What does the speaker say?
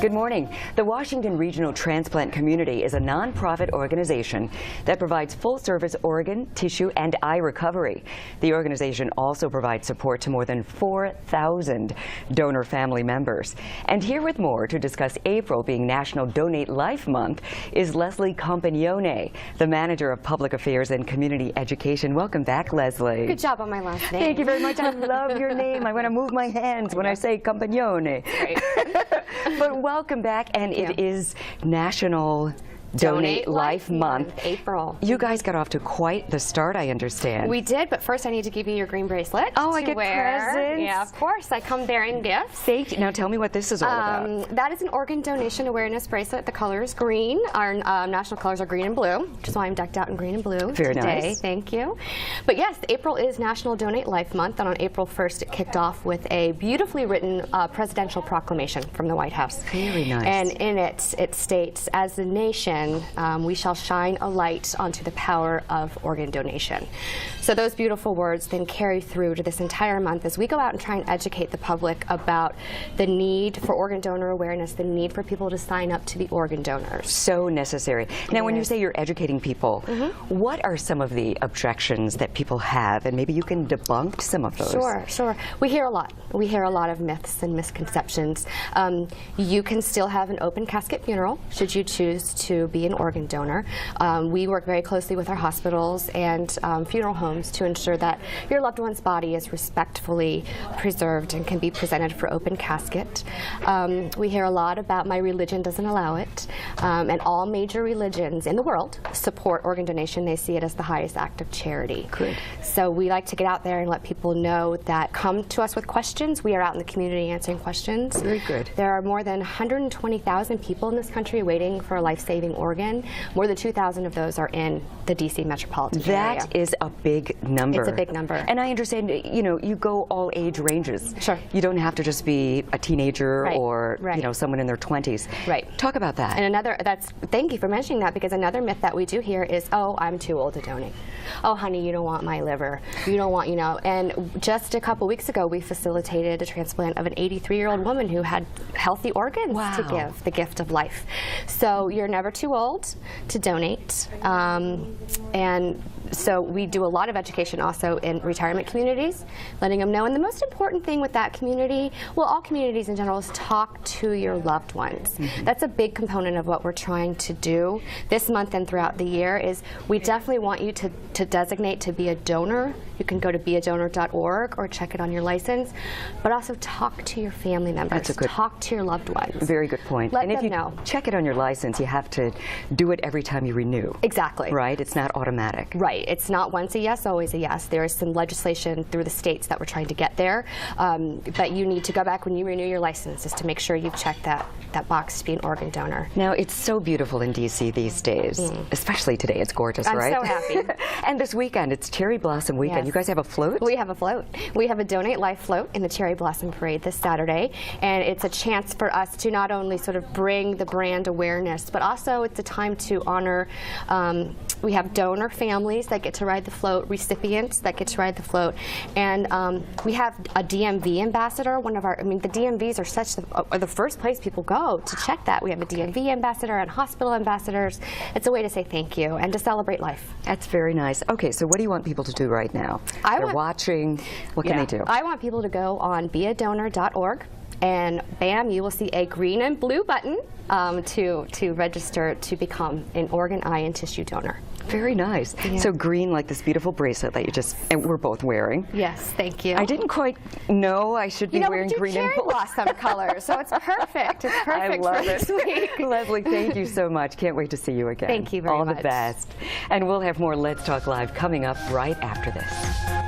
Good morning. The Washington Regional Transplant Community is a nonprofit organization that provides full-service organ, tissue, and eye recovery. The organization also provides support to more than 4,000 donor family members. And here with more to discuss April being National Donate Life Month is Lesley Compagnone, the Manager of Public Affairs and Community Education. Welcome back, Lesley. Good job on my last name. Thank you very much. I love your name. I want to move my hands when I say Compagnone. Great. But welcome back, and it is National Donate Life Month. April. You guys got off to quite the start, I understand. We did, but first I need to give you your green bracelet. Oh, I get presents? Yeah, of course. I come bearing gifts. Thank you. Now tell me what this is all about. That is an organ donation awareness bracelet. The color is green. Our national colors are green and blue, which is why I'm decked out in green and blue Very today. nice. Thank you. But yes, April is National Donate Life Month, and on April 1st it kicked off with a beautifully written presidential proclamation from the White House. Very nice. And in it, it states, as a nation, we shall shine a light onto the power of organ donation. So those beautiful words then carry through to this entire month as we go out and try and educate the public about the need for organ donor awareness, the need for people to sign up to be organ donors. So necessary. Now, when you say you're educating people, what are some of the objections that people have, and maybe you can debunk some of those? Sure. We hear a lot. We hear a lot of myths and misconceptions. You can still have an open casket funeral should you choose to be an organ donor. We work very closely with our hospitals and funeral homes to ensure that your loved one's body is respectfully preserved and can be presented for open casket. We hear a lot about my religion doesn't allow it, and all major religions in the world support organ donation. They see it as the highest act of charity. Good. So we like to get out there and let people know that come to us with questions. We are out in the community answering questions. Very good. There are more than 120,000 people in this country waiting for a life-saving organ. More than 2,000 of those are in the D.C. metropolitan area. That is a big number. It's a big number. And I understand, you go all age ranges. Sure. You don't have to just be a teenager or, Right. someone in their 20s. Right. Talk about that. And thank you for mentioning that, because another myth that we do hear is, oh, I'm too old to donate. Oh, honey, you don't want my liver. You don't want, and just a couple weeks ago, we facilitated a transplant of an 83-year-old woman who had healthy organs to give, the gift of life. So you're never too old to donate. And so we do a lot of education also in retirement communities, letting them know. And the most important thing with that community, well, all communities in general, is talk to your loved ones. That's a big component of what we're trying to do this month and throughout the year. Is we definitely want you to designate to be a donor. You can go to beadonor.org or check it on your license, but also talk to your family members. Talk to your loved ones. Very good point. Let and if them you know. Check it on your license, you have to do it every time you renew. Exactly. Right? It's not automatic. Right. It's not once a yes, always a yes. There is some legislation through the states that we're trying to get there, but you need to go back when you renew your license just to make sure you've checked that box to be an organ donor. Now, it's so beautiful in D.C. these days, especially today. It's gorgeous, right? I'm so happy. And this weekend, it's Cherry Blossom Weekend. Yes. You guys have a float? We have a float. We have a Donate Life float in the Cherry Blossom Parade this Saturday, and it's a chance for us to not only sort of bring the brand awareness, but also it's a time to honor, we have donor families that get to ride the float, recipients that get to ride the float, and we have a DMV ambassador. The DMVs are the first place people go to check that. We have a DMV ambassador and hospital ambassadors. It's a way to say thank you and to celebrate life. That's very nice. Okay, so what do you want people to do right now? They're watching. What can they do? I want people to go on beadonor.org, and bam, you will see a green and blue button to register to become an organ, eye, and tissue donor. Very nice. Yeah. So green, like this beautiful bracelet that and we're both wearing. Yes, thank you. I didn't quite know I should be wearing green and blue. Cherry blossom colors, so it's perfect. It's perfect I love for this week. Lesley, thank you so much. Can't wait to see you again. Thank you very much. All the best. And we'll have more Let's Talk Live coming up right after this.